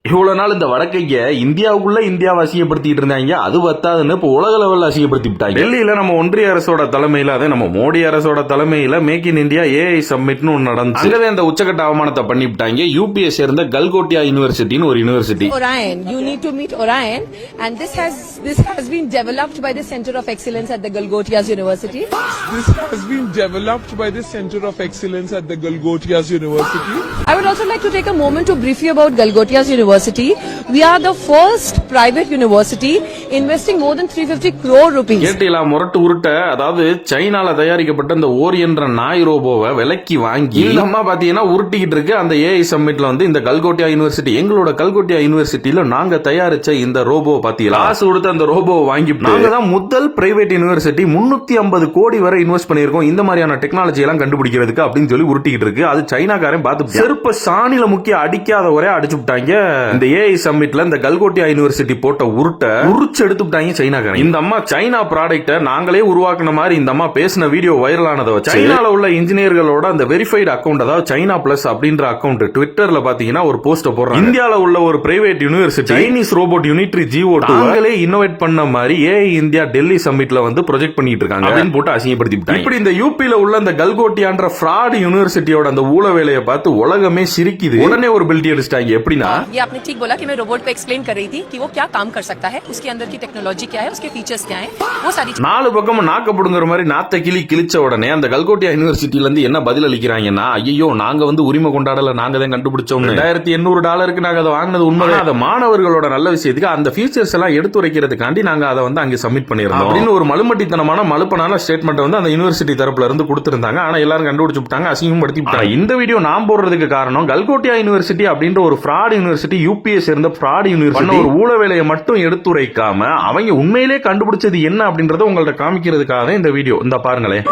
இவ்வளவு நாள் இந்த வடக்கைய இந்தியாவுக்குள்ள இந்தியாவை அசிங்கப்படுத்திட்டு இருந்தாங்க. அது பத்தாதுன்னு இப்ப உலக லெவல்ல அசிங்கப்படுத்தி விட்டாங்க. டெல்லியில நம்ம ஒன்றிய அரசோட தலைமையில, அதே நம்ம மோடி அரசோட தலைமையில மேக் இன் இந்தியா ஏஐ சம்மிட்னு ஒன்னு நடந்துச்சு. அங்கவே அந்த உச்சக்கட்ட அவமானத்தை பண்ணி விட்டாங்க. யூபிஎஸ் சேர்ந்த கல்கோட்டியா யூனிவர்சிட்டின்னு ஒரு university. Orion, you need to meet Orion, and this has been developed by the Center of Excellence at the Galgotias University. This has been developed by the Center of Excellence at the Galgotias University. I would also like to take a moment to brief you about Galgotias University. We are the first private university investing more than 350 crore rupees. கேட்டீங்களா முரட்டு உருட்ட? அதாவது சைனால தயாரிக்கப்பட்ட இந்த ஓர் என்ற நாய் ரோபோவை விலைக்கு வாங்கி இந்த அம்மா பாத்தீங்கன்னா உருட்டிக்கிட்டு இருக்கு. அந்த ஏஐ சம்மிட்ல வந்து இந்த கல்கோட்டியா யூனிவர்சிட்டி, எங்களோட கல்கோட்டியா யூனிவர்சிட்டியில நாங்க தயாரிச்ச இந்த ரோபோ பாத்தீங்களா, காசு கொடுத்து அந்த ரோபோவை வாங்கி நாங்க தான் முதல் பிரைவேட் யூனிவர்சிட்டி 350 கோடி வரை இன்வெஸ்ட் பண்ணிருக்கோம் இந்த மாதிரியான டெக்னாலஜி எல்லாம் கண்டுபிடிக்கிறதுக்கு அப்படின்னு சொல்லி உருட்டிக்கிட்டு இருக்கு. அது சைனாக்காரன் பார்த்து செருப்ப சாணில முக்கிய அடிக்காத ஒரே அடிச்சு விட்டாங்க. இந்த ஏஐ சம்மிட்ல இந்த கல்கோட்டியா யூனிவர்சிட்டி போட்ட உரிச்சு எடுத்துட்டாங்க சைனாக்காரன். இந்த அம்மா சைனா ப்ராடக்ட நாங்களே உருவாக்குன மாதிரி இந்த அம்மா பேசின வீடியோ வைரல் ஆனதை வச்சு சைனால உள்ள இன்ஜினியர்களோட அந்த வெரிஃபைடு அக்கவுண்ட், அதாவது சைனா பிளஸ் அப்படின்ற அக்கவுண்ட் ட்விட்டர்ல பாத்தீங்கன்னா ஒரு போஸ்ட் போடுறாங்க. இந்தியால உள்ள ஒரு private university Chinese robot unitary G02 நாங்களே இன்னோவேட் பண்ண மாதிரி ஏஐ இந்தியா டெல்லி சம்மிட்ல வந்து ப்ரொஜெக்ட் பண்ணிட்டு இருக்காங்க அப்படின்னு போட்டு அசிங்கப்படுத்தி விட்டாங்க. இப்படி இந்த யூபில உள்ள அந்த கல்கோட்டியான்ற ஃப்ராட் யூனிவர்சிட்டியோட அந்த ஊழ வேலையை பார்த்து உலகமே சிரிக்குது. உடனே ஒரு பில்டி அடிச்சிட்டாங்க. எப்படின்னா, ये आपने ठीक बोला कि मैं रोबोट पे एक्सप्लेन कर रही थी कि वो क्या काम कर सकता है, उसके अंदर की टेक्नोलॉजी क्या है, उसके फीचर्स क्या हैं, वो सारी நாலு பக்கமும் நாக்கப்படுங்கிற மாதிரி நாத்த கிழிச்ச உடனே அந்த கல்கோட்டியா யூனிவர்சிட்டில இருந்து என்ன பதில் அளிக்கிறாங்கன்னா, ஐயோ நாங்க வந்து உரிமை கொண்டாடல, நாங்க தான் கண்டுபிடிச்சோம், $2800 நாங்க அதை வாங்கினது உண்மைதான், அந்த மாணவர்களோட நல்ல விஷயத்துக்கு அந்த ஃபீச்சர்ஸ் எல்லாம் எடுத்துரைக்கிறதுக்காண்டி நாங்க அதை வந்து அங்க சப்மிட் பண்ணிருந்தோம் அப்படின்னு ஒரு மலுமட்டித்தனமான மலுப்பனான ஸ்டேட்மெண்ட் வந்து அந்த யூனிவர்சிட்டி தரப்புல இருந்து கொடுத்திருந்தாங்க. ஆனா எல்லாரும் கண்டுபிடிச்சு விட்டாங்க, அசிங்கப்படுத்தி விட்டாங்க. இந்த வீடியோ நான் போடுறதுக்கு காரணம், கல்கோட்டியா யூனிவர்சிட்டி அப்படின்ற ஒரு ஃப்ராட் யூனிவர்சிட்டி, யூபிஎஸ் சேர்ந்த ஃப்ராட் யூனிவர்சிட்டி ஒரு ஊழ வேலையை மட்டும் எடுத்துரைக்காம அவங்க உண்மையிலே கண்டுபிடிச்சது என்ன அப்படின்றத உங்கள்ட்ட காமிக்கிறதுக்காக இந்த வீடியோ. இந்த பாருங்களேன்.